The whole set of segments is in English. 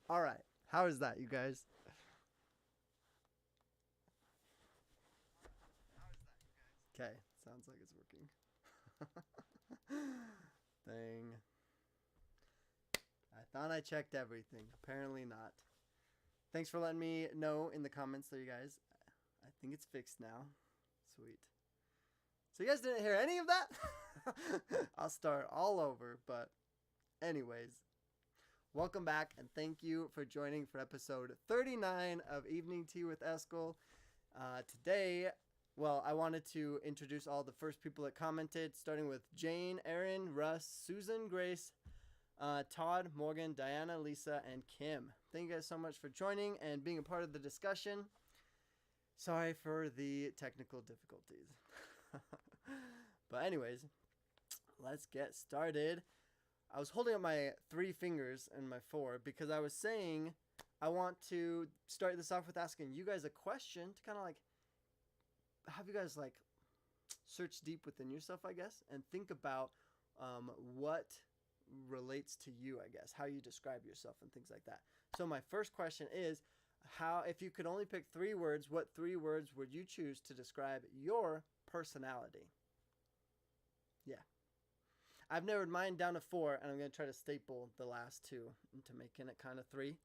All right. How is that, you guys? Okay. Sounds like it's working. Dang. I thought I checked everything. Apparently not. Thanks for letting me know in the comments there, you guys. I think it's fixed now. Sweet. So you guys didn't hear any of that? I'll start all over. But anyways, welcome back and thank you for joining for episode 39 of Evening Tea with Eskel. Today, well, I wanted to introduce all the first people that commented, starting with Jane, Erin, Russ, Susan, Grace, Todd, Morgan, Diana, Lisa, and Kim. Thank you guys so much for joining and being a part of the discussion. Sorry for the technical difficulties. But anyways, let's get started. I was holding up my 3 fingers and my 4 because I was saying I want to start this off with asking you guys a question to kind of like have you guys like search deep within yourself, I guess, and think about what relates to you, I guess, how you describe yourself and things like that. So my first question is, how, if you could only pick 3 words, what 3 words would you choose to describe your personality? Yeah. I've narrowed mine down to 4, and I'm going to try to staple the last 2 into making it kind of 3.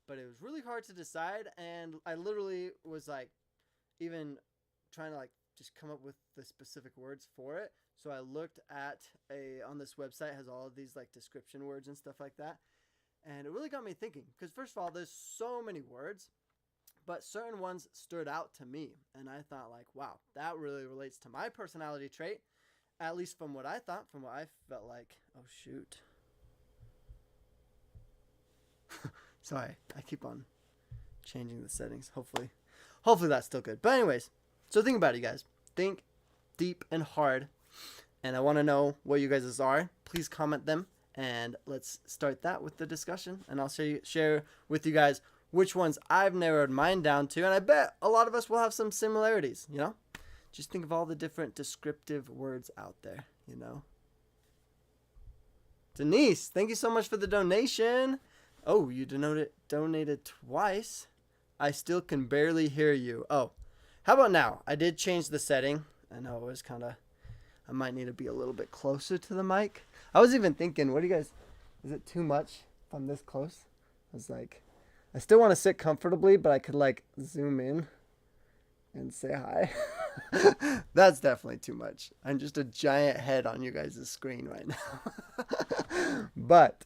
But it was really hard to decide, and I literally was like even trying to like just come up with the specific words for it. So I looked at on this website, has all of these like description words and stuff like that. And it really got me thinking, because first of all, there's so many words, but certain ones stood out to me. And I thought like, wow, that really relates to my personality trait, at least from what I thought, from what I felt like. Oh, shoot. Sorry, I keep on changing the settings. Hopefully that's still good. But anyways, so think about it, you guys. Think deep and hard. And I want to know what you guys' are. Please comment them. And let's start that with the discussion. And I'll share with you guys which ones I've narrowed mine down to. And I bet a lot of us will have some similarities, you know? Just think of all the different descriptive words out there, you know? Denise, thank you so much for the donation. Oh, you donated twice. I still can barely hear you. Oh, how about now? I did change the setting. I know it was kind of... I might need to be a little bit closer to the mic. I was even thinking, what do you guys... Is it too much if I'm this close? I was like... I still want to sit comfortably, but I could like zoom in and say hi. That's definitely too much. I'm just a giant head on you guys' screen right now. But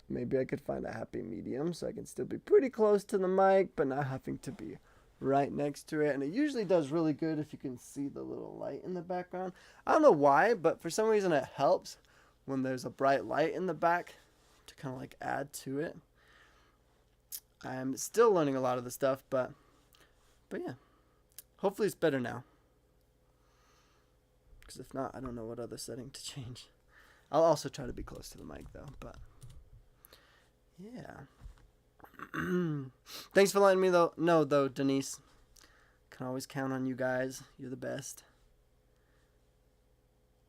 maybe I could find a happy medium so I can still be pretty close to the mic, but not having to be right next to it. And it usually does really good if you can see the little light in the background. I don't know why, but for some reason it helps when there's a bright light in the back to kind of like add to it. I'm still learning a lot of the stuff, but yeah. Hopefully it's better now. Because if not, I don't know what other setting to change. I'll also try to be close to the mic though, but yeah. Thanks for letting me know though, Denise. Can always count on you guys. You're the best.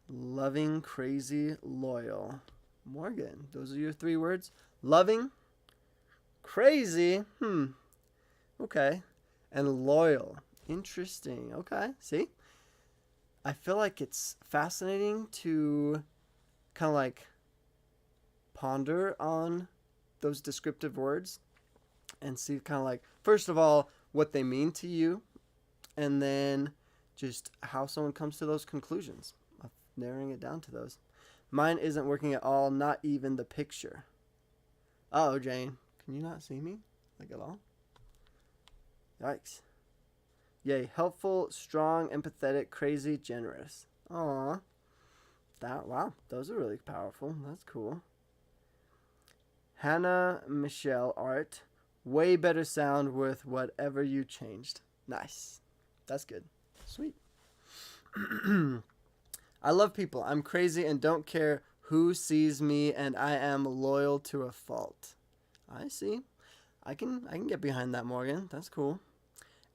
Loving, crazy, loyal. Morgan, those are your 3 words? Loving, crazy, okay, and loyal. Interesting. Okay, see? I feel like it's fascinating to kind of like ponder on those descriptive words and see kind of like, first of all, what they mean to you, and then just how someone comes to those conclusions of narrowing it down to those. Mine isn't working at all, not even the picture. Uh-oh, Jane. Can you not see me? Like at all? Yikes. Yay. Helpful, strong, empathetic, crazy, generous. Aw. Wow. Those are really powerful. That's cool. Hannah Michelle Art. Way better sound with whatever you changed. Nice. That's good. Sweet. I love people. I'm crazy and don't care who sees me, and I am loyal to a fault. I see. I can get behind that, Morgan. That's cool.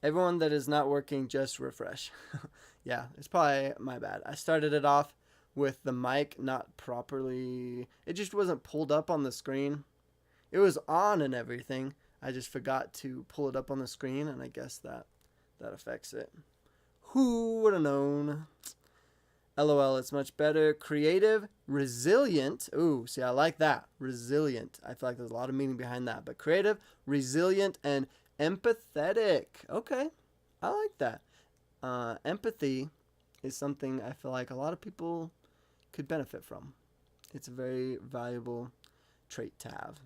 Everyone that is not working, just refresh. Yeah, it's probably my bad. I started it off with the mic not properly. It just wasn't pulled up on the screen. It was on and everything. I just forgot to pull it up on the screen, and I guess that affects it. Who would have known? LOL, it's much better. Creative, resilient. Ooh, see, I like that. Resilient. I feel like there's a lot of meaning behind that. But creative, resilient, and empathetic. Okay, I like that. Empathy is something I feel like a lot of people could benefit from. It's a very valuable trait to have.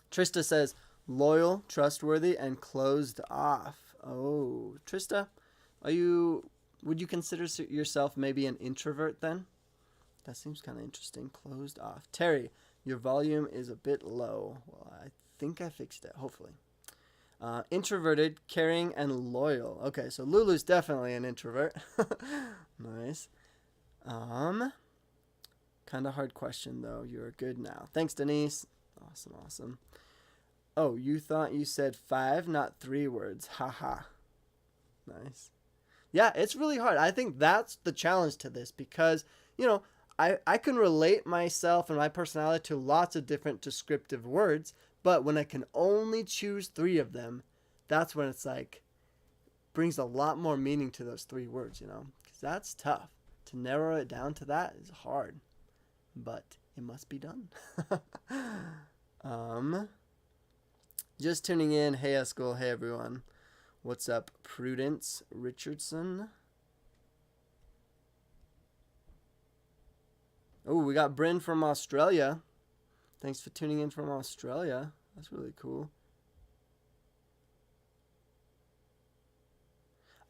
Trista says, loyal, trustworthy, and closed off. Oh, Trista, would you consider yourself maybe an introvert then? That seems kind of interesting. Closed off. Terry, your volume is a bit low. Well, I think I fixed it, hopefully. Introverted, caring, and loyal. Okay, so Lulu's definitely an introvert. Nice. Kind of hard question, though. You're good now. Thanks, Denise. Awesome. Oh, you thought you said 5, not 3 words. Haha. Nice. Yeah, it's really hard. I think that's the challenge to this because, I can relate myself and my personality to lots of different descriptive words, but when I can only choose 3 of them, that's when it's like, brings a lot more meaning to those 3 words, because that's tough. To narrow it down to that is hard, but it must be done. Just tuning in. Hey, Eskel. Hey, everyone. What's up, Prudence Richardson? Oh, we got Bryn from Australia. Thanks for tuning in from Australia. That's really cool.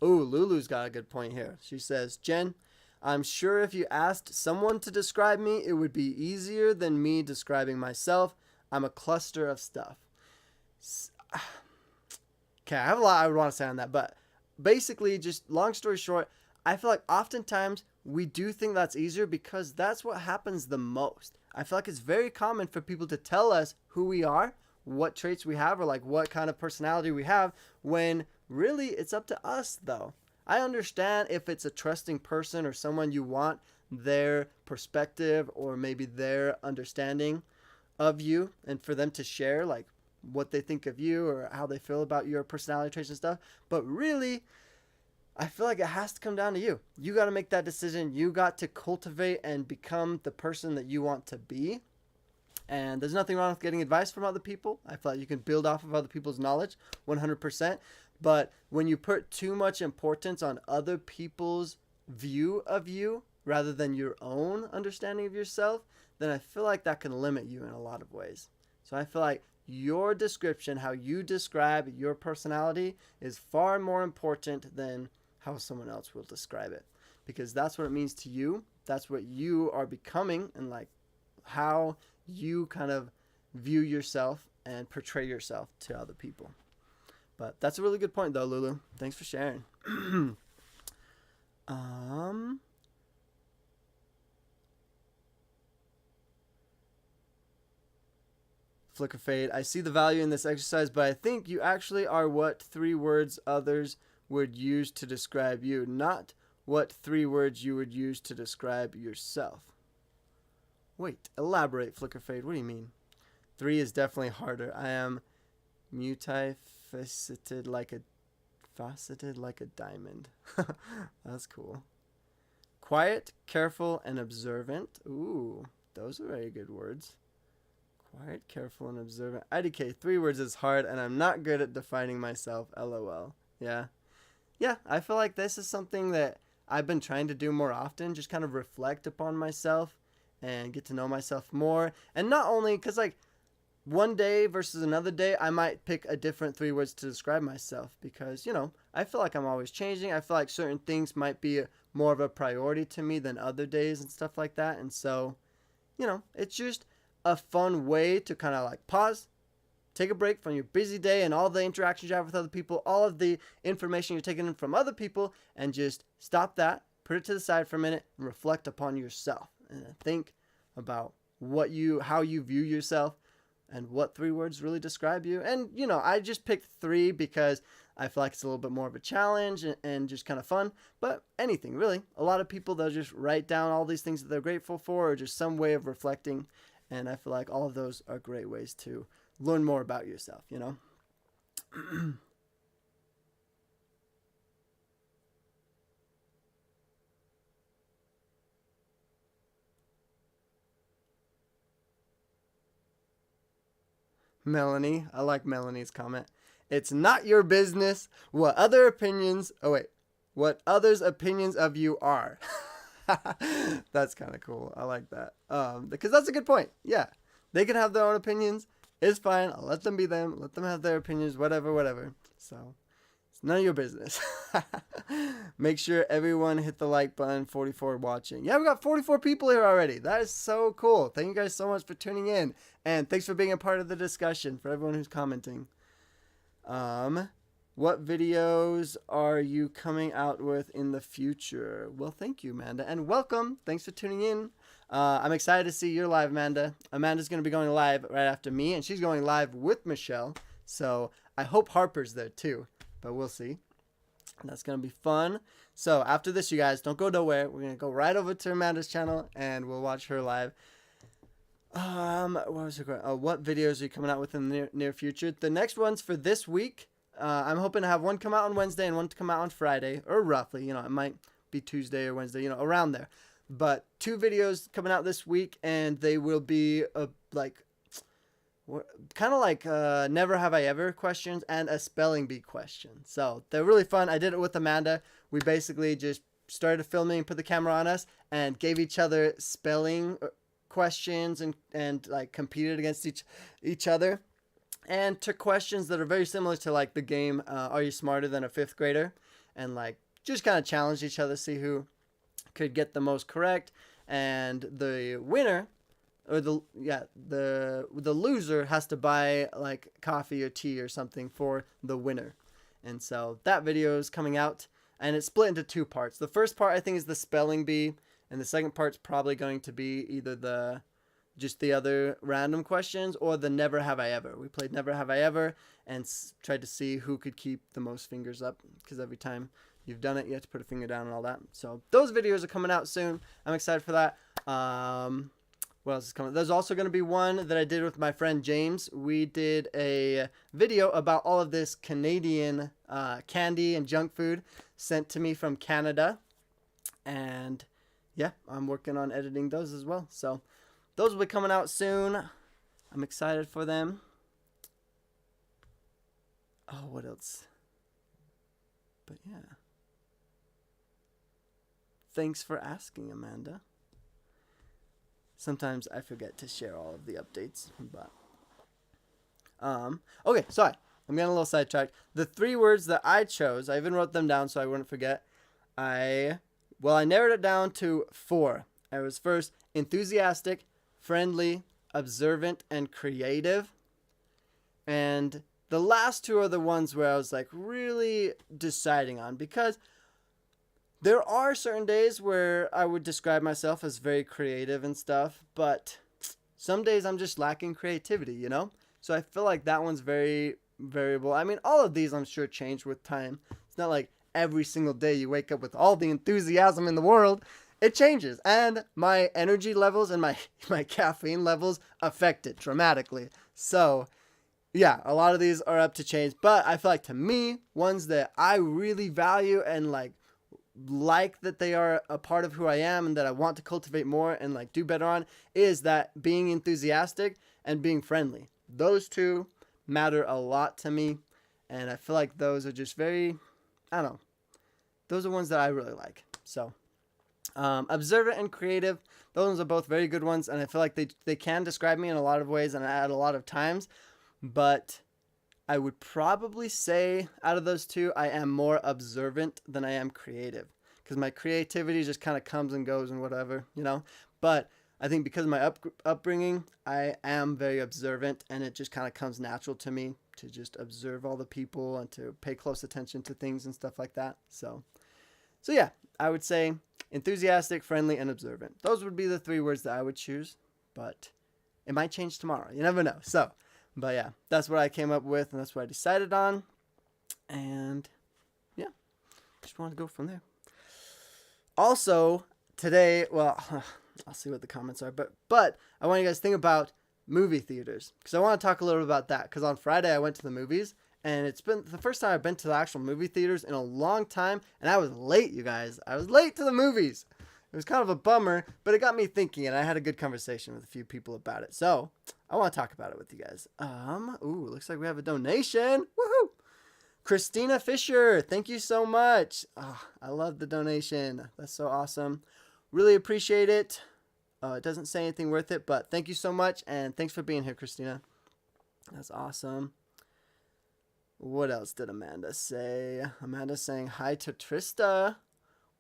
Oh, Lulu's got a good point here. She says, Jen, I'm sure if you asked someone to describe me, it would be easier than me describing myself. I'm a cluster of stuff. Okay, I have a lot I would want to say on that, but basically, just long story short, I feel like oftentimes we do think that's easier because that's what happens the most. I feel like it's very common for people to tell us who we are, what traits we have, or like what kind of personality we have, when really it's up to us, though. I understand if it's a trusting person or someone you want their perspective or maybe their understanding of you and for them to share, like, what they think of you or how they feel about your personality traits and stuff. But really, I feel like it has to come down to you. You got to make that decision. You got to cultivate and become the person that you want to be. And there's nothing wrong with getting advice from other people. I feel like you can build off of other people's knowledge 100%. But when you put too much importance on other people's view of you rather than your own understanding of yourself, then I feel like that can limit you in a lot of ways. So I feel like your description, how you describe your personality, is far more important than how someone else will describe it. Because that's what it means to you. That's what you are becoming and like how you kind of view yourself and portray yourself to other people. But that's a really good point though, Lulu. Thanks for sharing. Flicker Fade. I see the value in this exercise, but I think you actually are what 3 words others would use to describe you, not what 3 words you would use to describe yourself. Wait, elaborate, Flicker Fade. What do you mean? 3 is definitely harder. I am multifaceted like a diamond. That's cool. Quiet, careful, and observant. Ooh, those are very good words. Quiet, careful, and observant. IDK, 3 words is hard, and I'm not good at defining myself. LOL. Yeah, I feel like this is something that I've been trying to do more often, just kind of reflect upon myself and get to know myself more. And not only because, like, one day versus another day, I might pick a different 3 words to describe myself because, I feel like I'm always changing. I feel like certain things might be more of a priority to me than other days and stuff like that. And so, it's just a fun way to kind of like pause, take a break from your busy day and all the interactions you have with other people, all of the information you're taking in from other people, and just stop that, put it to the side for a minute, and reflect upon yourself and think about how you view yourself and what 3 words really describe you. And, I just picked 3 because I feel like it's a little bit more of a challenge and just kind of fun. But anything, really. A lot of people, they'll just write down all these things that they're grateful for or just some way of reflecting. And I feel like all of those are great ways to learn more about yourself, you know? Melanie, I like Melanie's comment. It's not your business what other opinions, what others' opinions of you are. That's kind of cool. I like that. Because that's a good point. Yeah. They can have their own opinions. It's fine. I'll let them be them. Let them have their opinions, whatever. So, it's none of your business. Make sure everyone hit the like button. 44 watching. Yeah, we got 44 people here already. That is so cool. Thank you guys so much for tuning in. And thanks for being a part of the discussion, for everyone who's commenting. What videos are you coming out with in the future? Well, thank you, Amanda. And welcome. Thanks for tuning in. I'm excited to see your live, Amanda. Amanda's going to be going live right after me, and she's going live with Michelle. So I hope Harper's there too, but we'll see. That's going to be fun. So after this, you guys, don't go nowhere. We're going to go right over to Amanda's channel, and we'll watch her live. What was it going? Oh, what videos are you coming out with in the near future? The next one's for this week. I'm hoping to have one come out on Wednesday and one to come out on Friday, or roughly, it might be Tuesday or Wednesday, around there. But 2 videos coming out this week, and they will be kind of like Never Have I Ever questions and a spelling bee question. So they're really fun. I did it with Amanda. We basically just started filming, put the camera on us, and gave each other spelling questions and like competed against each other. And took questions that are very similar to like the game Are You Smarter Than a 5th Grader? And like just kind of challenged each other, see who could get the most correct. And the winner, or the loser, has to buy like coffee or tea or something for the winner. And so that video is coming out, and it's split into 2 parts. The first part I think is the spelling bee, and the second part's probably going to be either just the other random questions or the Never Have I Ever. We played Never Have I Ever and tried to see who could keep the most fingers up, because every time you've done it, you have to put a finger down and all that. So those videos are coming out soon. I'm excited for that. What else is coming? There's also going to be one that I did with my friend James. We did a video about all of this Canadian candy and junk food sent to me from Canada. And yeah, I'm working on editing those as well. So those will be coming out soon. I'm excited for them. Oh, what else? But yeah. Thanks for asking, Amanda. Sometimes I forget to share all of the updates, but okay, sorry. I'm getting a little sidetracked. The 3 words that I chose, I even wrote them down so I wouldn't forget. I narrowed it down to 4. I was first enthusiastic, friendly, observant, and creative. And the last 2 are the ones where I was like really deciding on, because there are certain days where I would describe myself as very creative and stuff, but some days I'm just lacking creativity, So I feel like that one's very variable. I mean, all of these I'm sure change with time. It's not like every single day you wake up with all the enthusiasm in the world. It changes, and my energy levels and my caffeine levels affect it dramatically. So yeah, a lot of these are up to change, but I feel like, to me, ones that I really value and like that they are a part of who I am and that I want to cultivate more and like do better on, is that being enthusiastic and being friendly. Those 2 matter a lot to me, and I feel like those are just very, I don't know, those are ones that I really like. So observant and creative, those are both very good ones, and I feel like they can describe me in a lot of ways and at a lot of times, but I would probably say out of those 2, I am more observant than I am creative, because my creativity just kind of comes and goes and whatever, But I think because of my upbringing, I am very observant, and it just kind of comes natural to me to just observe all the people and to pay close attention to things and stuff like that. So yeah, I would say enthusiastic, friendly, and observant. Those would be the 3 words that I would choose, but it might change tomorrow. You never know. But yeah, that's what I came up with, and that's what I decided on. And yeah, just wanted to go from there. Also, today, well, I'll see what the comments are, but I want you guys to think about movie theaters, because I want to talk a little bit about that. Because on Friday I went to the movies, and it's been the first time I've been to the actual movie theaters in a long time, and I was late, you guys. I was late to the movies. It was kind of a bummer, but it got me thinking, and I had a good conversation with a few people about it. So I want to talk about it with you guys. Ooh, looks like we have a donation. Woohoo! Christina Fisher, thank you so much. Oh, I love the donation. That's so awesome. Really appreciate it. It doesn't say anything worth it, but thank you so much, and thanks for being here, Christina. That's awesome. What else did Amanda say? Amanda's saying hi to Trista.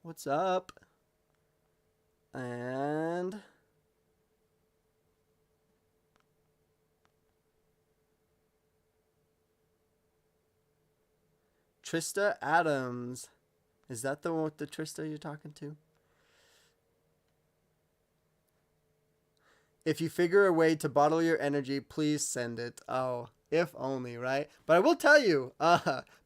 What's up? And Trista Adams. Is that the one with the Trista you're talking to? If you figure a way to bottle your energy, please send it. Oh, if only, right? But I will tell you,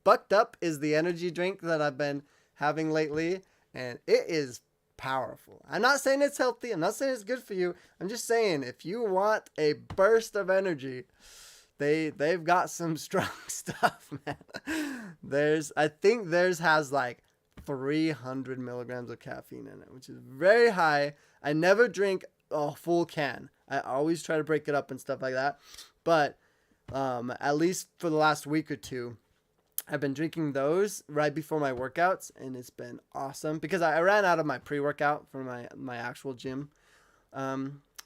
Bucked Up is the energy drink that I've been having lately, and it is powerful. I'm not saying it's healthy. I'm not saying it's good for you. I'm just saying if you want a burst of energy, they've got some strong stuff, man. I think theirs has like 300 milligrams of caffeine in it, which is very high. I never drink a full can. I always try to break it up and stuff like that. But at least for the last week or two, I've been drinking those right before my workouts, and it's been awesome because I ran out of my pre-workout for my actual gym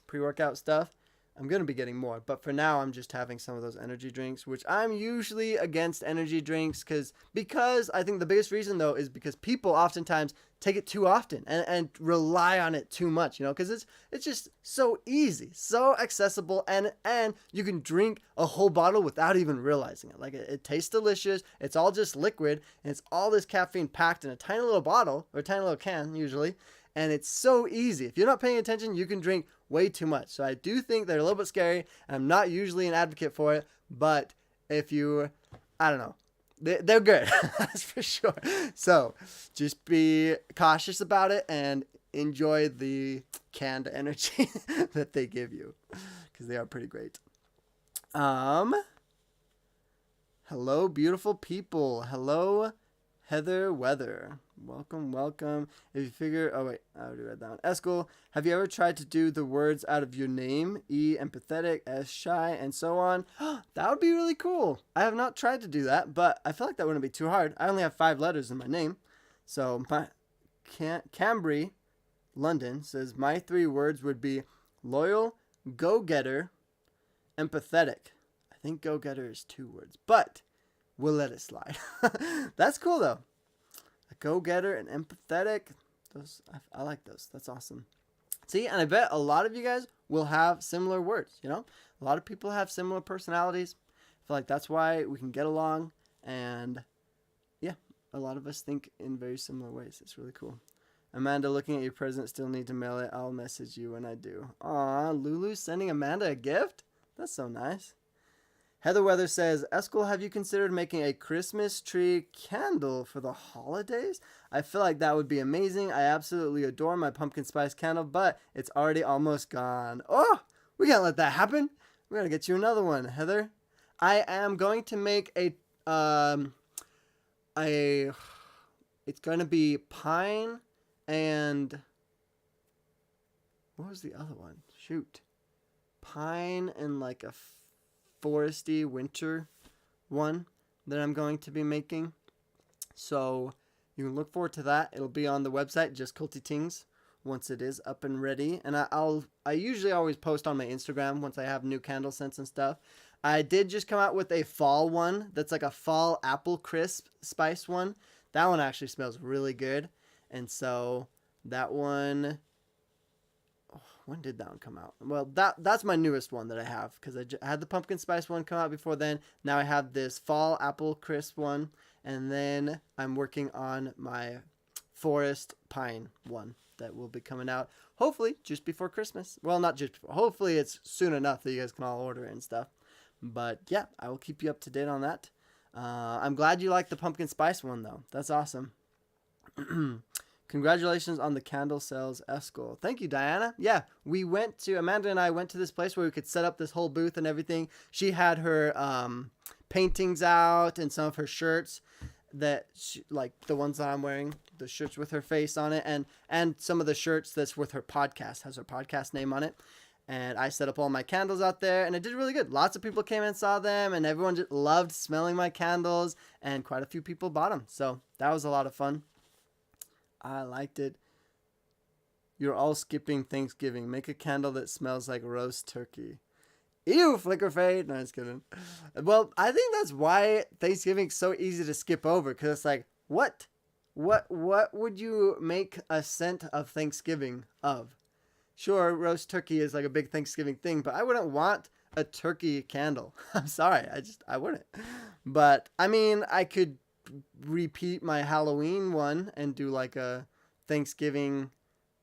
pre-workout stuff. I'm going to be getting more, but for now I'm just having some of those energy drinks, which I'm usually against energy drinks because I think the biggest reason though is because people oftentimes take it too often and rely on it too much, because it's just so easy, so accessible, and you can drink a whole bottle without even realizing it. Like it tastes delicious. It's all just liquid, and it's all this caffeine packed in a tiny little bottle or a tiny little can usually. And it's so easy. If you're not paying attention, you can drink way too much. So I do think they're a little bit scary, and I'm not usually an advocate for it. But I don't know, they're good. That's for sure. So just be cautious about it and enjoy the canned energy that they give you, because they are pretty great. Hello, beautiful people. Hello, Heather Weather. Welcome. If you figure, oh wait, I already read that one. Eskel, have you ever tried to do the words out of your name? E, empathetic, S, shy, and so on. That would be really cool. I have not tried to do that, but I feel like that wouldn't be too hard. I only have 5 letters in my name. So Cambry, London, says my 3 words would be loyal, go-getter, empathetic. I think go-getter is 2 words, but we'll let it slide. That's cool though. A go-getter and empathetic. Those I like those. That's awesome. See, and I bet a lot of you guys will have similar words, A lot of people have similar personalities. I feel like that's why we can get along, and yeah, a lot of us think in very similar ways. It's really cool. Amanda, looking at your present, still need to mail it. I'll message you when I do. Aw, Lulu's sending Amanda a gift? That's so nice. Heather Weather says, Eskel, have you considered making a Christmas tree candle for the holidays? I feel like that would be amazing. I absolutely adore my pumpkin spice candle, but it's already almost gone. Oh, we can't let that happen. We gotta get you another one, Heather. I am going to make it's gonna be pine and what was the other one? Shoot. Pine and like a foresty winter one that I'm going to be making. So you can look forward to that. It'll be on the website, Just Culty Tings, once it is up and ready. And I usually always post on my Instagram once I have new candle scents and stuff. I did just come out with a fall one that's like a fall apple crisp spice one. That one actually smells really good. And so that one, when did that one come out? Well, that's my newest one that I have, because I had the pumpkin spice one come out before then. Now I have this fall apple crisp one, and then I'm working on my forest pine one that will be coming out hopefully just before Christmas. Well, not just before. Hopefully it's soon enough that you guys can all order it and stuff. But yeah, I will keep you up to date on that. I'm glad you like the pumpkin spice one though. That's awesome. Congratulations on the candle sales, Eskel. Thank you, Diana. Yeah, Amanda and I went to this place where we could set up this whole booth and everything. She had her paintings out and some of her shirts like the ones that I'm wearing, the shirts with her face on it, and some of the shirts that's with her podcast, has her podcast name on it. And I set up all my candles out there, and it did really good. Lots of people came and saw them, and everyone just loved smelling my candles, and quite a few people bought them. So that was a lot of fun. I liked it. You're all skipping Thanksgiving. Make a candle that smells like roast turkey. Ew, flicker fade. No, just kidding. Well, I think that's why Thanksgiving's so easy to skip over, because it's like, what would you make a scent of Thanksgiving of? Sure, roast turkey is like a big Thanksgiving thing, but I wouldn't want a turkey candle. I'm sorry, I wouldn't. But I mean, I could repeat my Halloween one and do like a Thanksgiving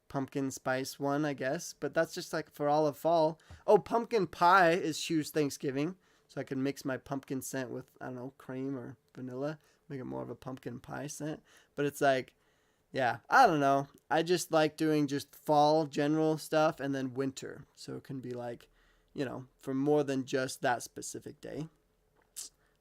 pumpkin spice one, I guess. But that's just like for all of fall. Oh, pumpkin pie is huge Thanksgiving. So I can mix my pumpkin scent with, I don't know, cream or vanilla. Make it more of a pumpkin pie scent. But it's like, yeah, I don't know. I just like doing just fall general stuff and then winter. So it can be like, for more than just that specific day.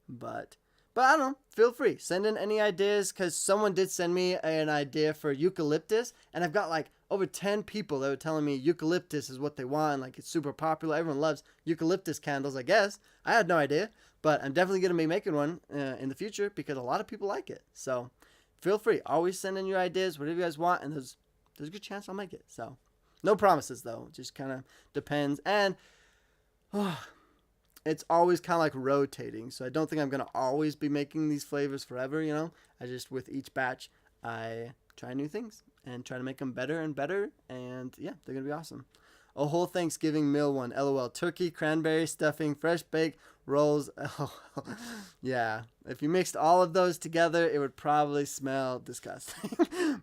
But I don't know. Feel free. Send in any ideas, because someone did send me an idea for eucalyptus. And I've got like over 10 people that were telling me eucalyptus is what they want. Like, it's super popular. Everyone loves eucalyptus candles, I guess. I had no idea. But I'm definitely going to be making one in the future, because a lot of people like it. So feel free. Always send in your ideas, whatever you guys want. And there's a good chance I'll make it. So no promises, though. It just kind of depends. And it's always kind of like rotating. So I don't think I'm going to always be making these flavors forever, I just, with each batch, I try new things and try to make them better and better. And yeah, they're going to be awesome. A whole Thanksgiving meal one. LOL. Turkey, cranberry, stuffing, fresh baked, rolls. Yeah. If you mixed all of those together, it would probably smell disgusting.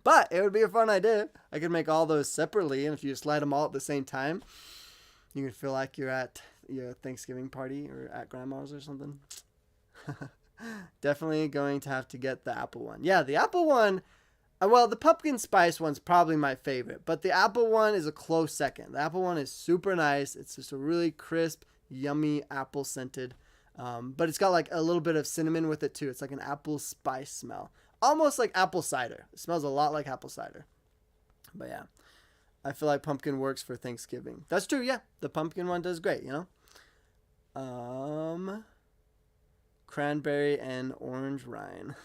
But it would be a fun idea. I could make all those separately. And if you just light them all at the same time, you could feel like you're at your Thanksgiving party or at grandma's or something. Definitely going to have to get the apple one. Yeah, the apple one. Well, the pumpkin spice one's probably my favorite, but the apple one is a close second. The apple one is super nice. It's just a really crisp, yummy apple scented, but it's got like a little bit of cinnamon with it too. It's like an apple spice smell, almost like apple cider. It smells a lot like apple cider. But yeah, I feel like pumpkin works for Thanksgiving. That's true. Yeah, the pumpkin one does great. Cranberry and orange rind.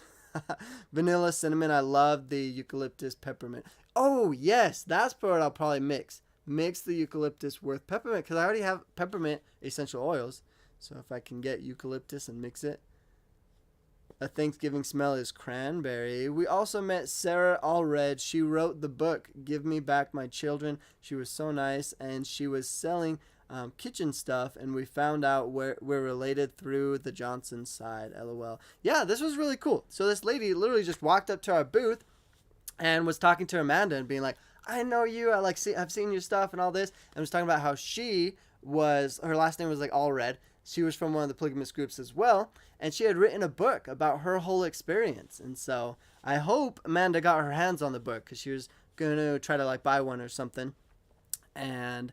Vanilla, cinnamon. I love the eucalyptus, peppermint. Oh yes, that's what I'll probably mix the eucalyptus with peppermint, because I already have peppermint essential oils. So if I can get eucalyptus and mix it. A Thanksgiving smell is cranberry. We also met Sarah Allred. She wrote the book Give Me Back My Children. She was so nice, and she was selling kitchen stuff, and we found out we're related through the Johnson side. LOL. Yeah, this was really cool. So this lady literally just walked up to our booth and was talking to Amanda and being like, I know you. I've seen your stuff and all this. And was talking about how her last name was like Allred. She was from one of the polygamous groups as well, and she had written a book about her whole experience. And so I hope Amanda got her hands on the book, because she was going to try to like buy one or something. And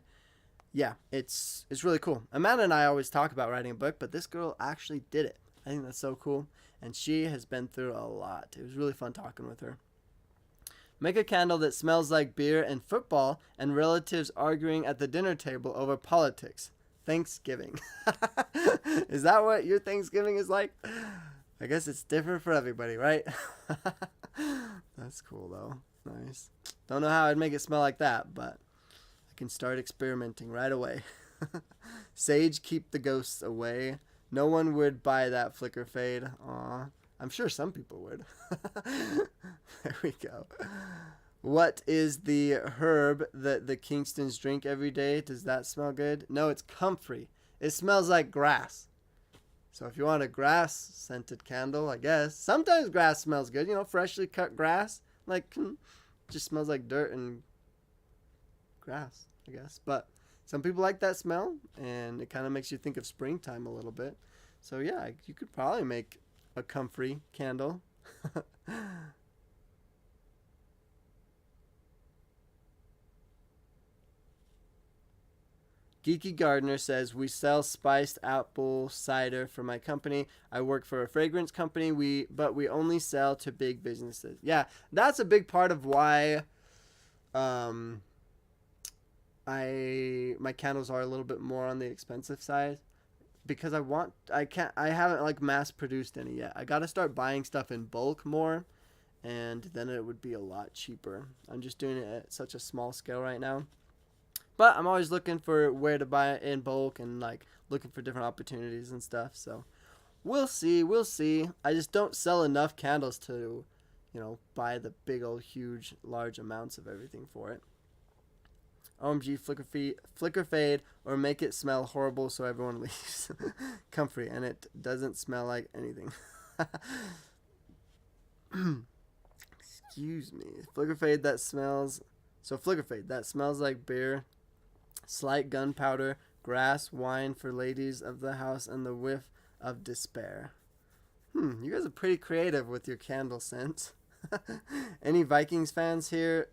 yeah, it's really cool. Amanda and I always talk about writing a book, but this girl actually did it. I think that's so cool. And she has been through a lot. It was really fun talking with her. Make a candle that smells like beer and football and relatives arguing at the dinner table over politics. Thanksgiving. Is that what your Thanksgiving is like? I guess it's different for everybody, right? That's cool, though. Nice. Don't know how I'd make it smell like that, but I can start experimenting right away. Sage, keep the ghosts away. No one would buy that flicker fade. Aw. I'm sure some people would. There we go. What is the herb that the Kingstons drink every day? Does that smell good? No, it's comfrey. It smells like grass. So if you want a grass-scented candle, I guess. Sometimes grass smells good. Freshly cut grass. Just smells like dirt and grass, I guess. But some people like that smell, and it kind of makes you think of springtime a little bit. So yeah, you could probably make a comfrey candle. Geeky Gardener says, we sell spiced apple cider for my company. I work for a fragrance company, but we only sell to big businesses. Yeah, that's a big part of why my candles are a little bit more on the expensive side, because I haven't like mass produced any yet. I got to start buying stuff in bulk more, and then it would be a lot cheaper. I'm just doing it at such a small scale right now. But I'm always looking for where to buy it in bulk, and like looking for different opportunities and stuff. So we'll see. I just don't sell enough candles to, buy the big old huge large amounts of everything for it. OMG, flicker fade, or make it smell horrible so everyone leaves. Comfrey, and it doesn't smell like anything. Excuse me. Flicker fade that smells like beer, slight gunpowder, grass, wine for ladies of the house, and the whiff of despair. You guys are pretty creative with your candle scents. Any Vikings fans here?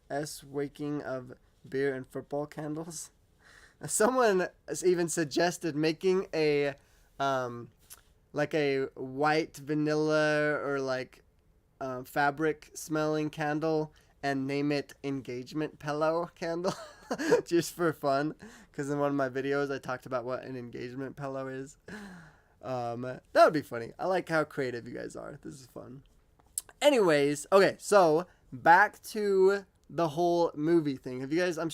Waking of beer and football candles. Someone even suggested making a like a white vanilla or like fabric smelling candle and name it engagement pillow candle. Just for fun, because in one of my videos I talked about what an engagement pillow is. That would be funny. I like how creative you guys are. This is fun. Anyways, okay, so back to the whole movie thing. Have you guys, I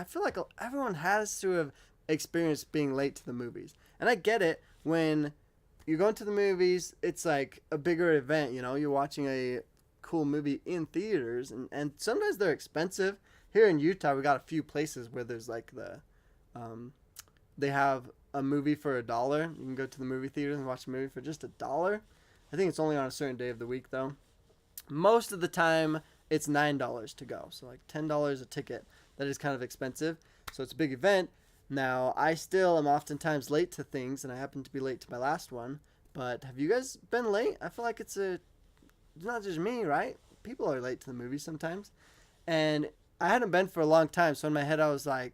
feel like everyone has to have experienced being late to the movies. And I get it, when you're going to the movies, it's like a bigger event, you're watching a cool movie in theaters, and sometimes they're expensive. Here in Utah, we got a few places where there's like they have a movie for $1. You can go to the movie theater and watch a movie for just $1. I think it's only on a certain day of the week though. Most of the time, it's $9 to go. So like $10 a ticket. That is kind of expensive. So it's a big event. Now, I still am oftentimes late to things, and I happen to be late to my last one. But have you guys been late? I feel like it's not just me, right? People are late to the movies sometimes. And I hadn't been for a long time, so in my head I was like,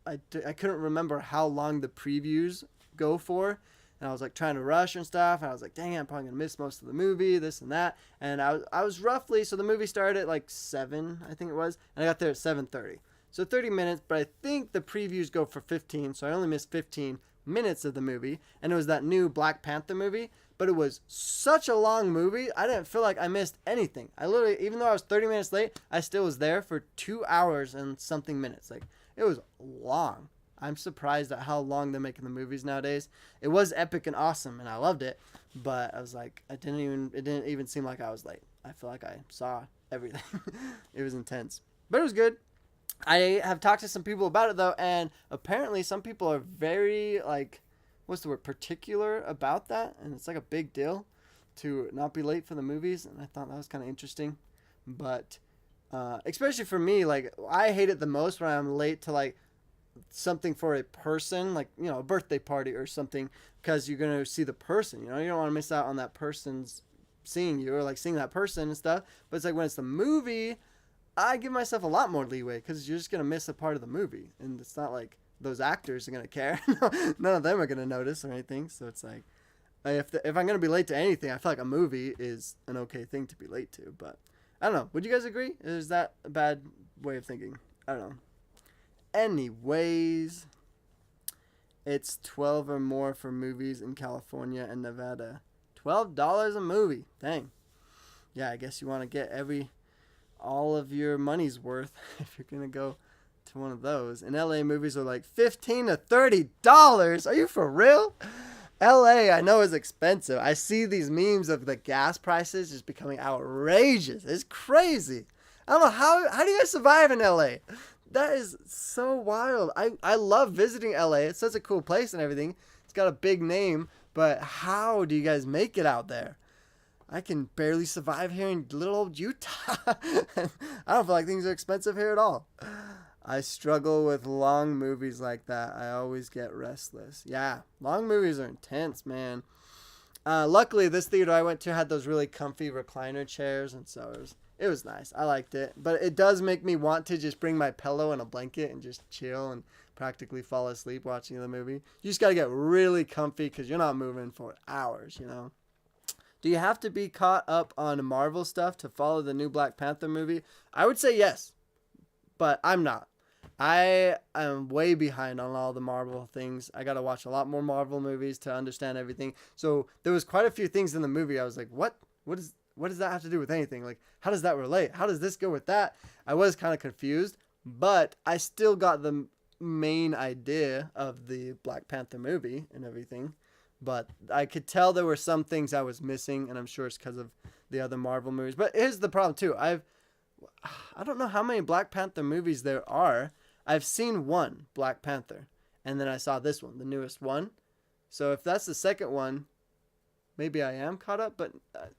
I couldn't remember how long the previews go for. And I was like trying to rush and stuff. And I was like, dang it, I'm probably going to miss most of the movie, this and that. And I was roughly, so the movie started at like 7, I think it was. And I got there at 7:30. So 30 minutes, but I think the previews go for 15. So I only missed 15 minutes of the movie. And it was that new Black Panther movie. But it was such a long movie, I didn't feel like I missed anything. I literally, even though I was 30 minutes late, I still was there for 2 hours and something minutes. Like, it was long. I'm surprised at how long they're making the movies nowadays. It was epic and awesome, and I loved it. But I was like, it didn't even seem like I was late. I feel like I saw everything. It was intense. But it was good. I have talked to some people about it, though, and apparently some people are very, like, particular about that, and it's like a big deal to not be late for the movies, and I thought that was kind of interesting. But especially for me, like, I hate it the most when I'm late to like something for a person, like, a birthday party or something, because you're gonna see the person, you don't want to miss out on that person's seeing you, or like seeing that person and stuff. But it's like when it's the movie, I give myself a lot more leeway, because you're just gonna miss a part of the movie, and it's not like those actors are going to care. None of them are going to notice or anything. So it's like, if I'm going to be late to anything, I feel like a movie is an okay thing to be late to. But I don't know. Would you guys agree? Is that a bad way of thinking? I don't know. Anyways, it's 12 or more for movies in California and Nevada. $12 a movie. Dang. Yeah, I guess you want to get all of your money's worth if you're going to go to one of those. In LA, movies are like $15 to $30. Are you for real? LA, I know, is expensive. I see these memes of the gas prices just becoming outrageous. It's crazy. I don't know, how do you guys survive in LA? That is so wild. I love visiting LA. It's such a cool place and everything. It's got a big name, but how do you guys make it out there? I can barely survive here in little old Utah. I don't feel like things are expensive here at all. I struggle with long movies like that. I always get restless. Yeah, long movies are intense, man. Luckily, this theater I went to had those really comfy recliner chairs, and so it was nice. I liked it. But it does make me want to just bring my pillow and a blanket and just chill and practically fall asleep watching the movie. You just got to get really comfy because you're not moving for hours, you know. Do you have to be caught up on Marvel stuff to follow the new Black Panther movie? I would say yes, but I'm not. I am way behind on all the Marvel things. I got to watch a lot more Marvel movies to understand everything. So there was quite a few things in the movie. I was like, what does that have to do with anything? Like, how does that relate? How does this go with that? I was kind of confused, but I still got the main idea of the Black Panther movie and everything. But I could tell there were some things I was missing, and I'm sure it's because of the other Marvel movies. But here's the problem too. I don't know how many Black Panther movies there are. I've seen one, Black Panther, and then I saw this one, the newest one. So if that's the second one, maybe I am caught up, but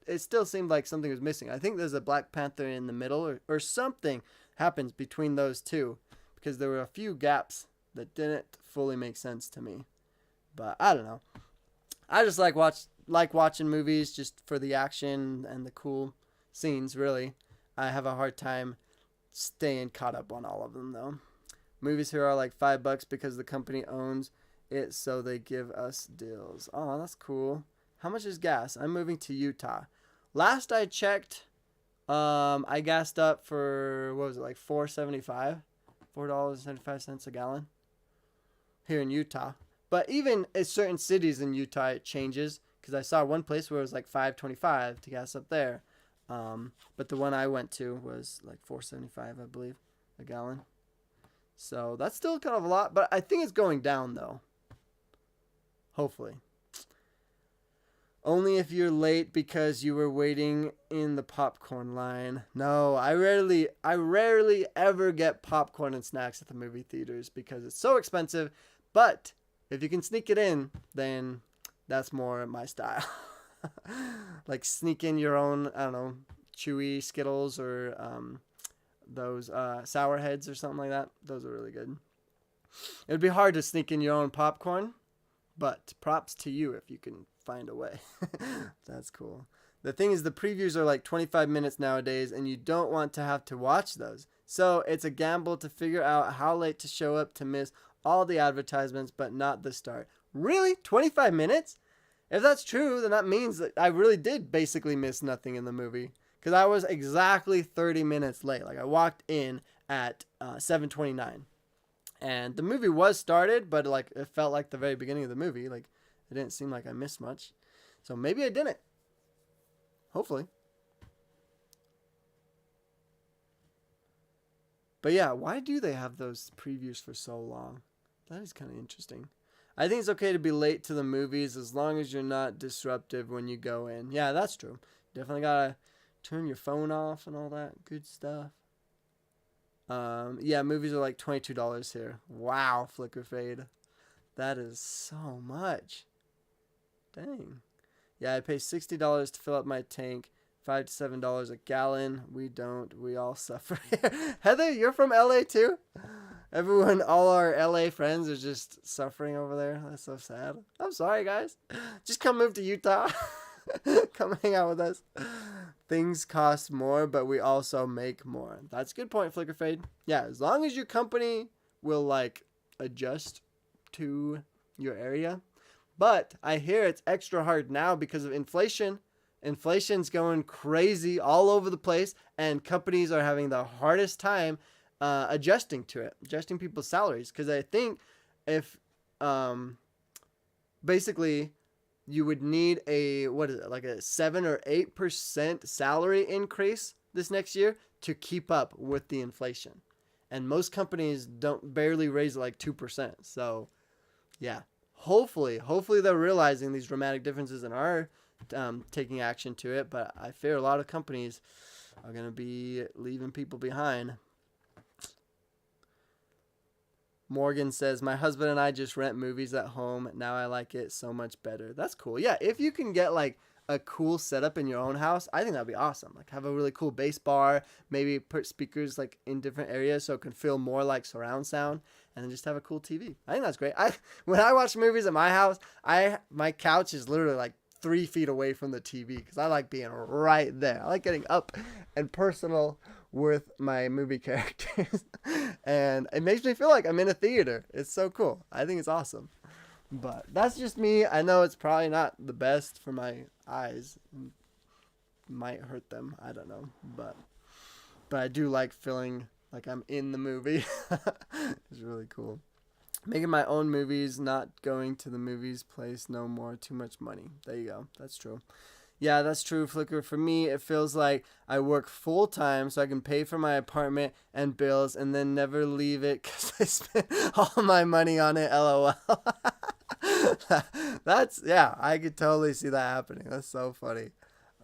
it still seemed like something was missing. I think there's a Black Panther in the middle, or something happens between those two, because there were a few gaps that didn't fully make sense to me. But I don't know. I just like watching movies just for the action and the cool scenes, really. I have a hard time staying caught up on all of them, though. Movies here are like $5 because the company owns it, so they give us deals. Oh, that's cool. How much is gas? I'm moving to Utah. Last I checked, I gassed up for, what was it, like $4.75? $4.75 a gallon here in Utah. But even in certain cities in Utah, it changes. Because I saw one place where it was like $5.25 to gas up there. But the one I went to was like $4.75, I believe, a gallon. So that's still kind of a lot. But I think it's going down, though. Hopefully. Only if you're late because you were waiting in the popcorn line. No, I rarely ever get popcorn and snacks at the movie theaters because it's so expensive. But if you can sneak it in, then that's more my style. Like sneak in your own, I don't know, Chewy Skittles or those Sour Heads or something like that. Those are really good. It would be hard to sneak in your own popcorn, but props to you if you can find a way. That's cool. The thing is, the previews are like 25 minutes nowadays, and you don't want to have to watch those. So it's a gamble to figure out how late to show up to miss all the advertisements, but not the start. Really? 25 minutes? If that's true, then that means that I really did basically miss nothing in the movie. Because I was exactly 30 minutes late. Like, I walked in at 7:29. And the movie was started, but like it felt like the very beginning of the movie. Like, it didn't seem like I missed much. So maybe I didn't. Hopefully. But yeah, why do they have those previews for so long? That is kind of interesting. I think it's okay to be late to the movies as long as you're not disruptive when you go in. Yeah, that's true. Definitely gotta turn your phone off and all that good stuff. Yeah, movies are like $22 here. Wow, Flicker Fade. That is so much. Dang. Yeah, I pay $60 to fill up my tank. $5 to $7 a gallon. We don't. We all suffer. Heather, you're from LA too? Everyone, all our LA friends are just suffering over there. That's so sad. I'm sorry, guys. Just come move to Utah. Come hang out with us. Things cost more, but we also make more. That's a good point, Flicker Fade. Yeah, as long as your company will like adjust to your area. But I hear it's extra hard now because of inflation. Inflation's going crazy all over the place, and companies are having the hardest time adjusting to it, adjusting people's salaries. Because I think if basically you would need a, what is it, like a 7 or 8% salary increase this next year to keep up with the inflation. And most companies barely raise it like 2%. So yeah, hopefully they're realizing these dramatic differences and are taking action to it. But I fear a lot of companies are going to be leaving people behind. Morgan says, my husband and I just rent movies at home. Now I like it so much better. That's cool. Yeah, if you can get like a cool setup in your own house, I think that'd be awesome. Like have a really cool bass bar, maybe put speakers like in different areas so it can feel more like surround sound, and then just have a cool TV. I think that's great. When I watch movies at my house, my couch is literally like 3 feet away from the TV because I like being right there. I like getting up and personal with my movie characters. And it makes me feel like I'm in a theater. It's so cool. I think it's awesome. But that's just me. I know it's probably not the best for my eyes. Might hurt them. I don't know. But I do like feeling like I'm in the movie. It's really cool. Making my own movies, not going to the movies place no more. Too much money. There you go. That's true. Yeah, that's true, Flicker. For me, it feels like I work full time so I can pay for my apartment and bills and then never leave it because I spent all my money on it. LOL. Yeah, I could totally see that happening. That's so funny.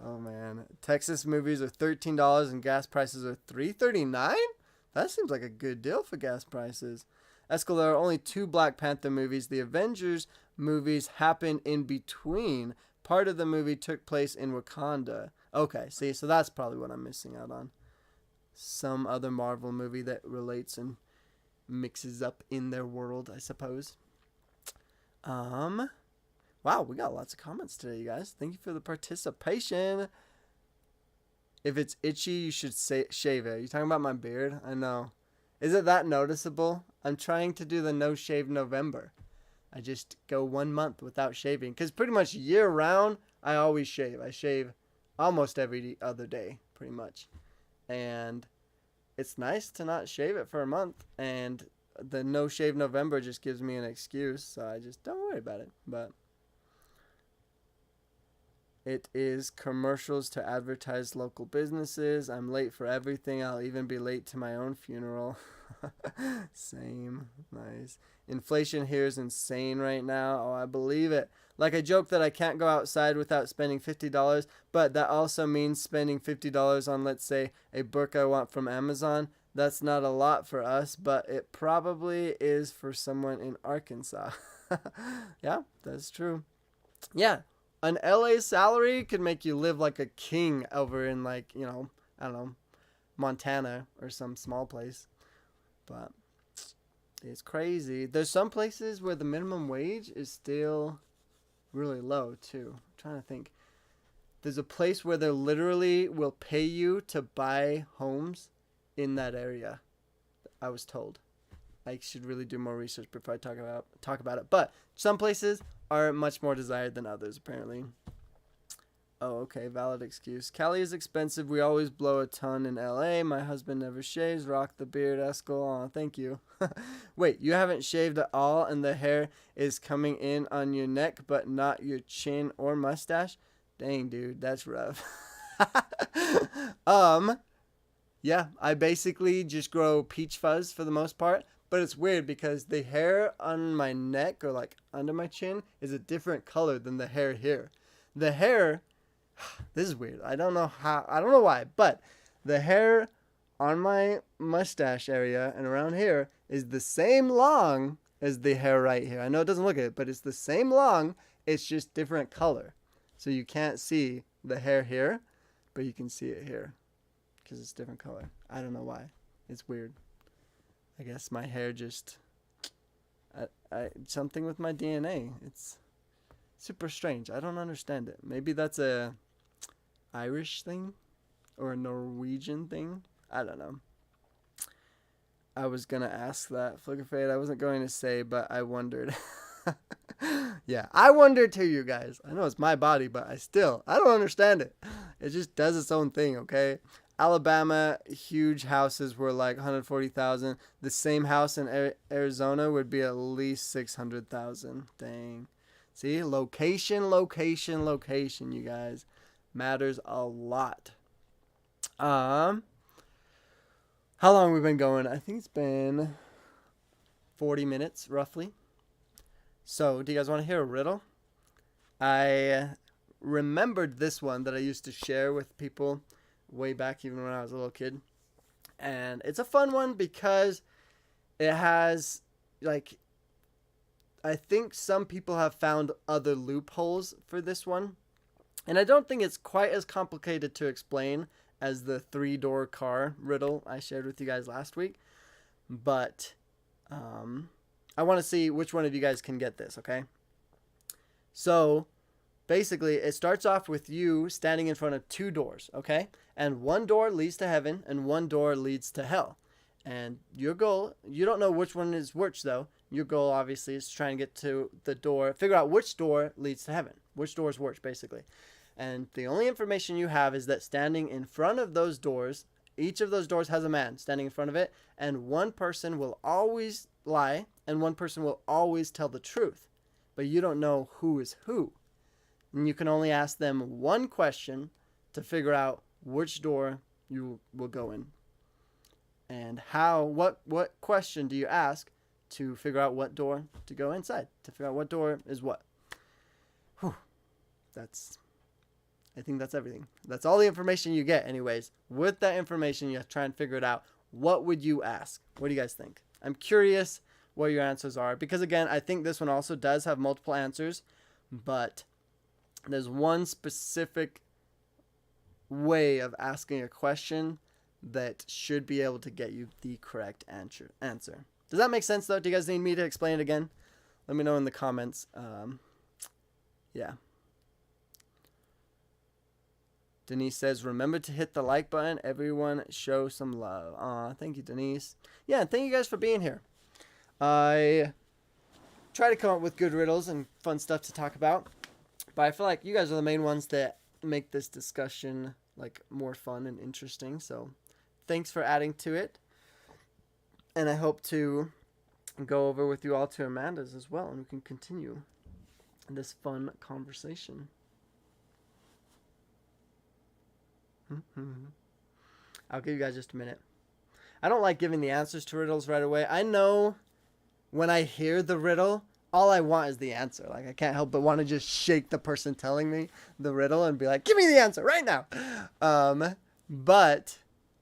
Oh, man. Texas movies are $13 and gas prices are $3.39? That seems like a good deal for gas prices. Eskel, there are only 2 Black Panther movies. The Avengers movies happen in between. Part of the movie took place in Wakanda. Okay, see, so that's probably what I'm missing out on. Some other Marvel movie that relates and mixes up in their world, I suppose. Wow, we got lots of comments today, you guys. Thank you for the participation. If it's itchy, you should shave it. Are you talking about my beard? I know. Is it that noticeable? I'm trying to do the no shave November. I just go 1 month without shaving. Because pretty much year round, I always shave. I shave almost every other day, pretty much. And it's nice to not shave it for a month. And the no shave November just gives me an excuse. So I just don't worry about it. But it is commercials to advertise local businesses. I'm late for everything. I'll even be late to my own funeral. Same. Nice. Inflation here is insane right now. Oh, I believe it. Like I joke that I can't go outside without spending $50, but that also means spending $50 on, let's say, a book I want from Amazon. That's not a lot for us, but it probably is for someone in Arkansas. Yeah, that's true. Yeah, an LA salary could make you live like a king over in, like, I don't know, Montana or some small place. But it's crazy. There's some places where the minimum wage is still really low too. I'm trying to think. There's a place where they literally will pay you to buy homes in that area. I was told. I should really do more research before I talk about it. But some places are much more desired than others, apparently. Oh, okay. Valid excuse. Cali is expensive. We always blow a ton in LA. My husband never shaves. Rock the beard, Eskel. Aw, thank you. Wait, you haven't shaved at all and the hair is coming in on your neck but not your chin or mustache? Dang, dude, that's rough. Yeah, I basically just grow peach fuzz for the most part. But it's weird because the hair on my neck or like under my chin is a different color than the hair here. The hair... This is weird. I don't know why, but the hair on my mustache area and around here is the same long as the hair right here. I know it doesn't look it, but it's the same long. It's just different color. So you can't see the hair here, but you can see it here because it's different color. I don't know why. It's weird. I guess my hair just... something with my DNA. It's super strange. I don't understand it. Maybe that's a Irish thing or a Norwegian thing. I don't know. I was gonna ask that, Flickerfade. I wasn't going to say, but I wondered. Yeah, I wondered too, you guys. I know it's my body, but I don't understand it. It just does its own thing, okay? Alabama, huge houses were like 140,000. The same house in Arizona would be at least 600,000. Dang. See, location, you guys. Matters a lot. How long have we been going? I think it's been 40 minutes, roughly. So, do you guys want to hear a riddle? I remembered this one that I used to share with people way back, even when I was a little kid. And it's a fun one because it has, like... I think some people have found other loopholes for this one. And I don't think it's quite as complicated to explain as the 3-door car riddle I shared with you guys last week. But I want to see which one of you guys can get this, okay? So, basically, it starts off with you standing in front of two doors, okay? And one door leads to heaven and one door leads to hell. And your goal, you don't know which one is which though. Your goal obviously is to try and get to the door, figure out which door leads to heaven, which door is which basically. And the only information you have is that standing in front of those doors, each of those doors has a man standing in front of it, and one person will always lie and one person will always tell the truth. But you don't know who is who. And you can only ask them one question to figure out which door you will go in. And what question do you ask to figure out what door to go inside? To figure out what door is what? Whew. I think that's everything. That's all the information you get anyways. With that information, you have to try and figure it out. What would you ask? What do you guys think? I'm curious what your answers are. Because again, I think this one also does have multiple answers. But there's one specific way of asking a question that should be able to get you the correct answer. Does that make sense though? Do you guys need me to explain it again? Let me know in the comments. Yeah. Denise says, remember to hit the like button. Everyone show some love. Aw, thank you, Denise. Yeah, and thank you guys for being here. I try to come up with good riddles and fun stuff to talk about. But I feel like you guys are the main ones that make this discussion like more fun and interesting. So thanks for adding to it. And I hope to go over with you all to Amanda's as well. And we can continue this fun conversation. I'll give you guys just a minute. I don't like giving the answers to riddles right away. I know when I hear the riddle, all I want is the answer. Like, I can't help but want to just shake the person telling me the riddle and be like, give me the answer right now. But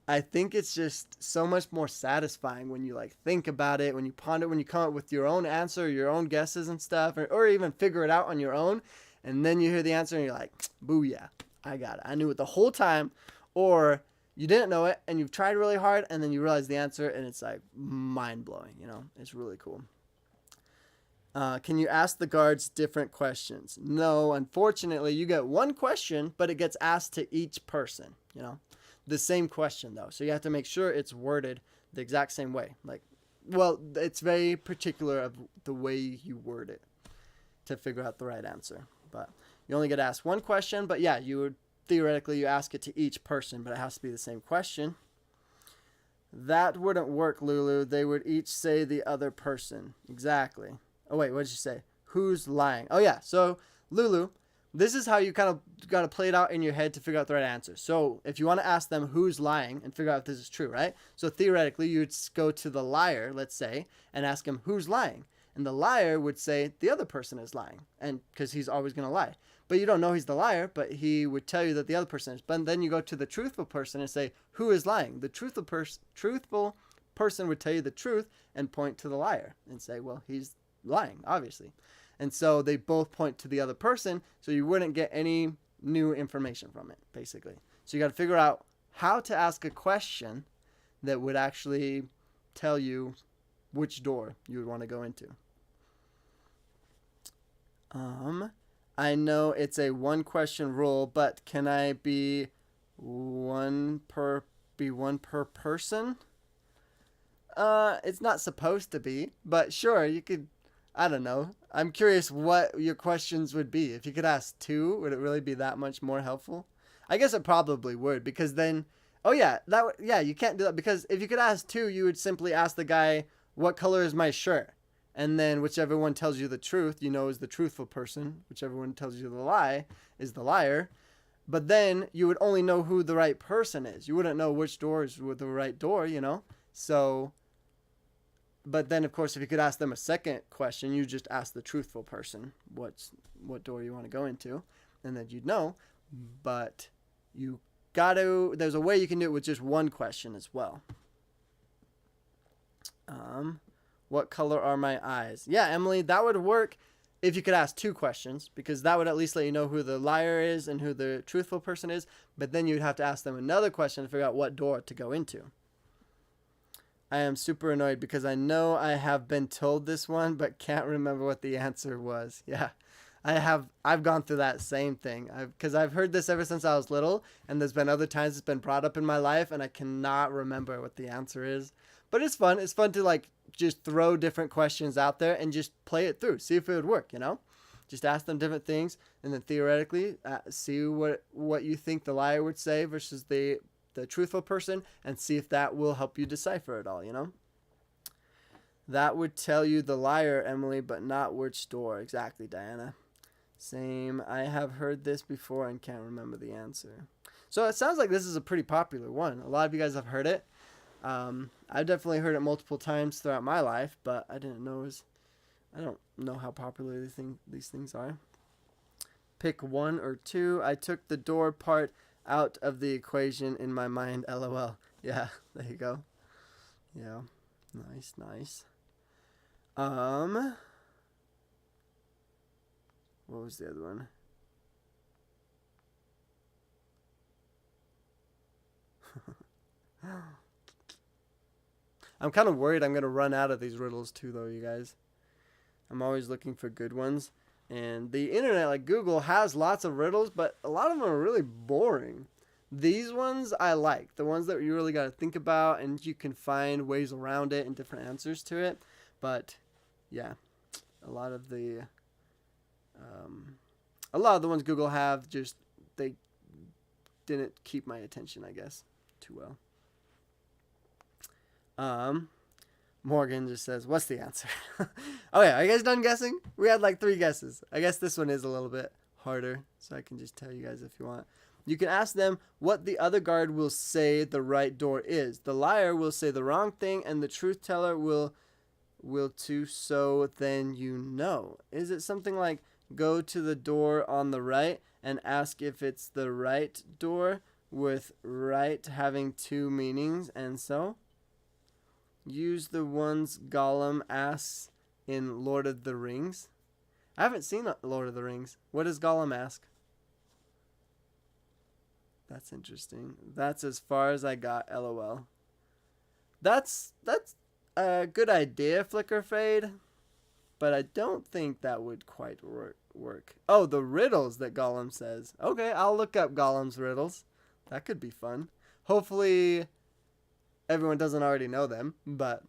I think it's just so much more satisfying when you like think about it, when you ponder, when you come up with your own answer, your own guesses and stuff, or even figure it out on your own. And then you hear the answer and you're like, booyah, I got it. I knew it the whole time. Or you didn't know it and you've tried really hard and then you realize the answer and it's like mind blowing, you know, it's really cool. Can you ask the guards different questions? No, unfortunately you get one question, but it gets asked to each person, you know, the same question though. So you have to make sure it's worded the exact same way. Like, well, it's very particular of the way you word it to figure out the right answer, but you only get asked one question. But yeah, you would theoretically, you ask it to each person, but it has to be the same question. That wouldn't work, Lulu. They would each say the other person. Exactly. Oh, wait, what did you say? Who's lying? Oh, yeah. So, Lulu, this is how you kind of got to play it out in your head to figure out the right answer. So, if you want to ask them who's lying and figure out if this is true, right? So, theoretically, you'd go to the liar, let's say, and ask him who's lying. And the liar would say the other person is lying, and because he's always going to lie. But you don't know he's the liar, but he would tell you that the other person is. But then you go to the truthful person and say, who is lying? The truthful person would tell you the truth and point to the liar and say, well, he's lying, obviously. And so they both point to the other person, so you wouldn't get any new information from it, basically. So you got to figure out how to ask a question that would actually tell you which door you would want to go into. I know it's a one question rule, but can I be one per person? It's not supposed to be, but sure, you could. I don't know. I'm curious what your questions would be. If you could ask two, would it really be that much more helpful? I guess it probably would, because then, oh yeah, you can't do that, because if you could ask two, you would simply ask the guy, what color is my shirt? And then whichever one tells you the truth, you know, is the truthful person. Whichever one tells you the lie is the liar. But then you would only know who the right person is. You wouldn't know which door is the right door, you know. So, but then, of course, if you could ask them a second question, you just ask the truthful person what door you want to go into. And then you'd know. But there's a way you can do it with just one question as well. What color are my eyes? Yeah, Emily, that would work if you could ask two questions, because that would at least let you know who the liar is and who the truthful person is. But then you'd have to ask them another question to figure out what door to go into. I am super annoyed because I know I have been told this one, but can't remember what the answer was. Yeah, I've gone through that same thing. Because I've heard this ever since I was little, and there's been other times it's been brought up in my life, and I cannot remember what the answer is. But it's fun. It's fun to like just throw different questions out there and just play it through, see if it would work. Just ask them different things, and then theoretically see what you think the liar would say versus the truthful person, and see if that will help you decipher it all. That would tell you the liar, Emily, but not which door. Exactly, Diana. Same. I have heard this before and can't remember the answer. So it sounds like this is a pretty popular one. A lot of you guys have heard it. I've definitely heard it multiple times throughout my life, but I don't know how popular these things are. Pick one or two. I took the door part out of the equation in my mind. LOL. Yeah, there you go. Yeah, nice. What was the other one? I'm kind of worried I'm going to run out of these riddles too, though, you guys. I'm always looking for good ones. And the internet, like Google, has lots of riddles, but a lot of them are really boring. These ones I like. The ones that you really got to think about, and you can find ways around it and different answers to it. But, yeah, a lot of the ones Google have, just, they didn't keep my attention, I guess, too well. Morgan just says, what's the answer? Oh yeah, are you guys done guessing? We had like 3 guesses. I guess this one is a little bit harder, so I can just tell you guys if you want. You can ask them what the other guard will say the right door is. The liar will say the wrong thing, and the truth teller will too, so then you know. Is it something like, go to the door on the right and ask if it's the right door, with right having 2 meanings, and so? Use the ones Gollum asks in Lord of the Rings. I haven't seen Lord of the Rings. What does Gollum ask? That's interesting. That's as far as I got, LOL. That's a good idea, Flicker Fade, but I don't think that would quite work. Oh, the riddles that Gollum says. Okay, I'll look up Gollum's riddles. That could be fun. Hopefully everyone doesn't already know them, but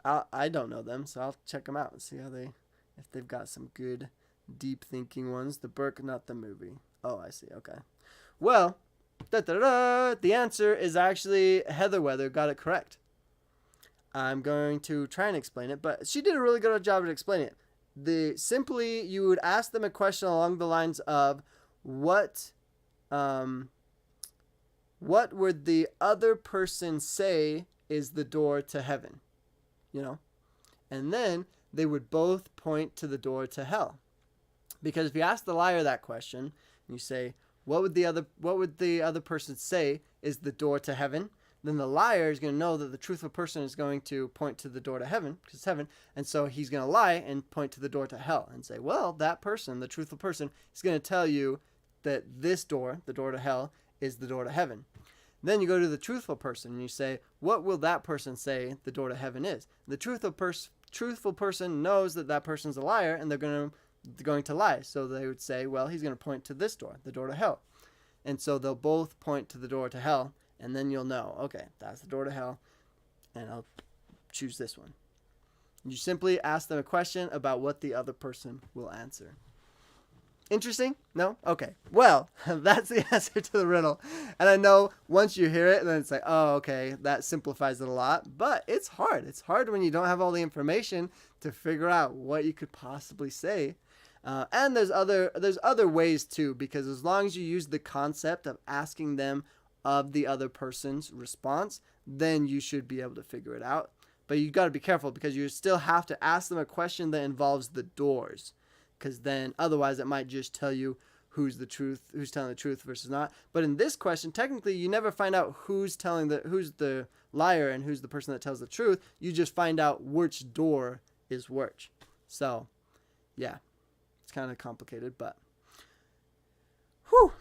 I don't know them, so I'll check them out and see if they've got some good, deep thinking ones. The Burke, not the movie. Oh, I see. Okay. Well, the answer is actually Heatherweather got it correct. I'm going to try and explain it, but she did a really good job at explaining it. Simply, you would ask them a question along the lines of, what would the other person say is the door to heaven? And then they would both point to the door to hell. Because if you ask the liar that question, and you say, what would the other person say is the door to heaven? Then the liar is going to know that the truthful person is going to point to the door to heaven, because it's heaven, and so he's going to lie and point to the door to hell and say, well, that person, the truthful person, is going to tell you that this door, the door to hell, is the door to heaven. Then you go to the truthful person and you say, what will that person say the door to heaven is? The truthful person knows that person's a liar, and they're going to lie. So they would say, well, he's going to point to this door, the door to hell. And so they'll both point to the door to hell, and then you'll know, okay, that's the door to hell, and I'll choose this one. You simply ask them a question about what the other person will answer. Interesting? No? Okay. Well, that's the answer to the riddle. And I know once you hear it, then it's like, oh, okay, that simplifies it a lot. But it's hard. It's hard when you don't have all the information to figure out what you could possibly say. And there's other ways too, because as long as you use the concept of asking them of the other person's response, then you should be able to figure it out. But you got to be careful, because you still have to ask them a question that involves the doors, because then otherwise it might just tell you who's telling the truth versus not. But in this question, technically you never find out who's the liar and who's the person that tells the truth. You just find out which door is which. So yeah, it's kind of complicated, but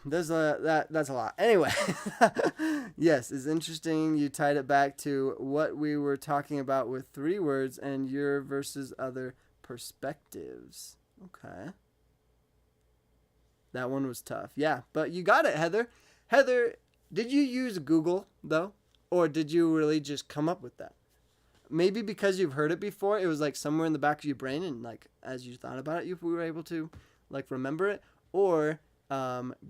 that's a lot. Anyway, yes, it's interesting. You tied it back to what we were talking about with 3 words and your versus other perspectives. Okay. That one was tough. Yeah, but you got it, Heather. Heather, did you use Google, though? Or did you really just come up with that? Maybe because you've heard it before, it was like somewhere in the back of your brain, and like as you thought about it, you were able to like remember it. Or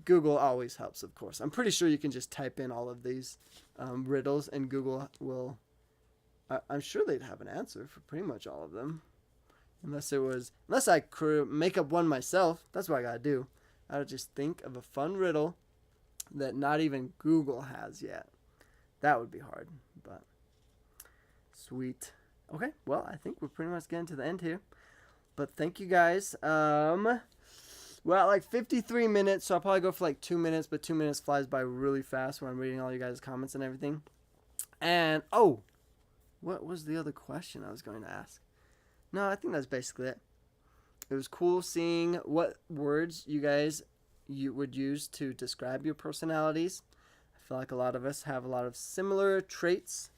Google always helps, of course. I'm pretty sure you can just type in all of these riddles, and Google will. I'm sure they'd have an answer for pretty much all of them, unless I could make up one myself. That's what I gotta do. I would just think of a fun riddle that not even Google has yet. That would be hard, but. Sweet. Okay, well, I think we're pretty much getting to the end here. But thank you guys. We're at like 53 minutes, so I'll probably go for like 2 minutes, but 2 minutes flies by really fast when I'm reading all you guys' comments and everything. And, oh, what was the other question I was going to ask? No, I think that's basically it. It was cool seeing what words you would use to describe your personalities. I feel like a lot of us have a lot of similar traits.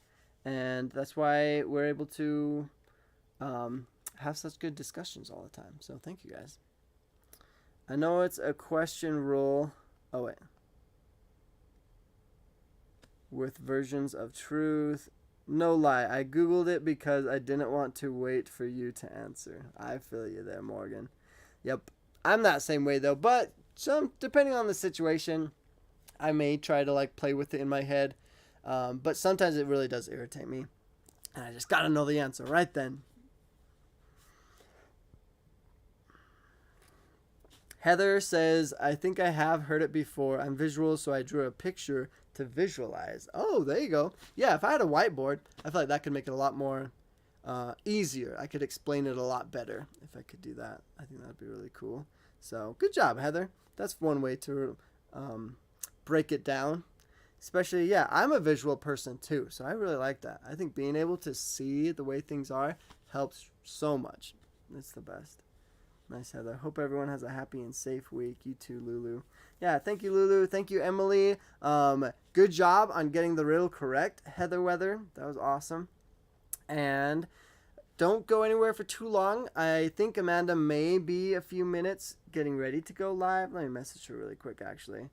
And that's why we're able to have such good discussions all the time. So thank you guys. I know it's a question rule. Oh, wait. With versions of truth. No lie. I Googled it because I didn't want to wait for you to answer. I feel you there, Morgan. Yep. I'm that same way, though. But depending on the situation, I may try to like play with it in my head. But sometimes it really does irritate me. And I just gotta know the answer right then. Heather says, I think I have heard it before. I'm visual, so I drew a picture to visualize. Oh, there you go. Yeah, if I had a whiteboard, I feel like that could make it a lot more easier. I could explain it a lot better if I could do that. I think that would be really cool. So, good job, Heather. That's one way to break it down. Especially, yeah, I'm a visual person too, so I really like that. I think being able to see the way things are helps so much. It's the best. Nice, Heather. Hope everyone has a happy and safe week. You too, Lulu. Yeah, thank you, Lulu. Thank you, Emily. Good job on getting the riddle correct, Heather Weather. That was awesome. And don't go anywhere for too long. I think Amanda may be a few minutes getting ready to go live. Let me message her really quick, actually.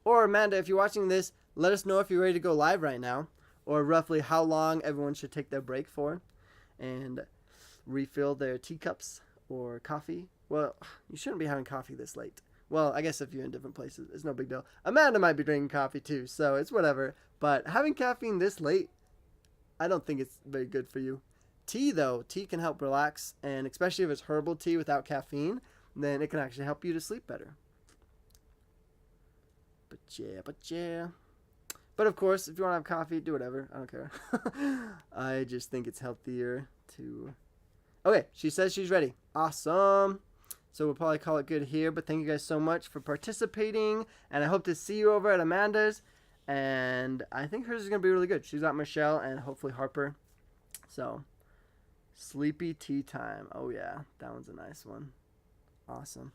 Or Amanda, if you're watching this, let us know if you're ready to go live right now, or roughly how long everyone should take their break for, and refill their teacups or coffee. Well, you shouldn't be having coffee this late. Well, I guess if you're in different places, it's no big deal. Amanda might be drinking coffee too, so it's whatever. But having caffeine this late, I don't think it's very good for you. Tea, though, tea can help relax, and especially if it's herbal tea without caffeine, then it can actually help you to sleep better. But yeah. But of course, if you want to have coffee, do whatever. I don't care. I just think it's healthier to... Okay, she says she's ready. Awesome. So we'll probably call it good here. But thank you guys so much for participating. And I hope to see you over at Amanda's. And I think hers is going to be really good. She's got Michelle and hopefully Harper. So, sleepy tea time. Oh yeah, that one's a nice one. Awesome.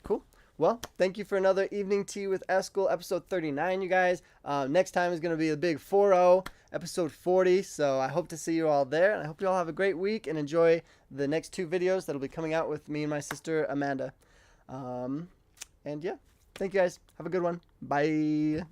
Cool. Well, thank you for another Evening Tea with Eskel, episode 39, you guys. Next time is going to be the big 4-0, episode 40. So I hope to see you all there. And I hope you all have a great week and enjoy the next 2 videos that will be coming out with me and my sister, Amanda. And yeah, thank you guys. Have a good one. Bye.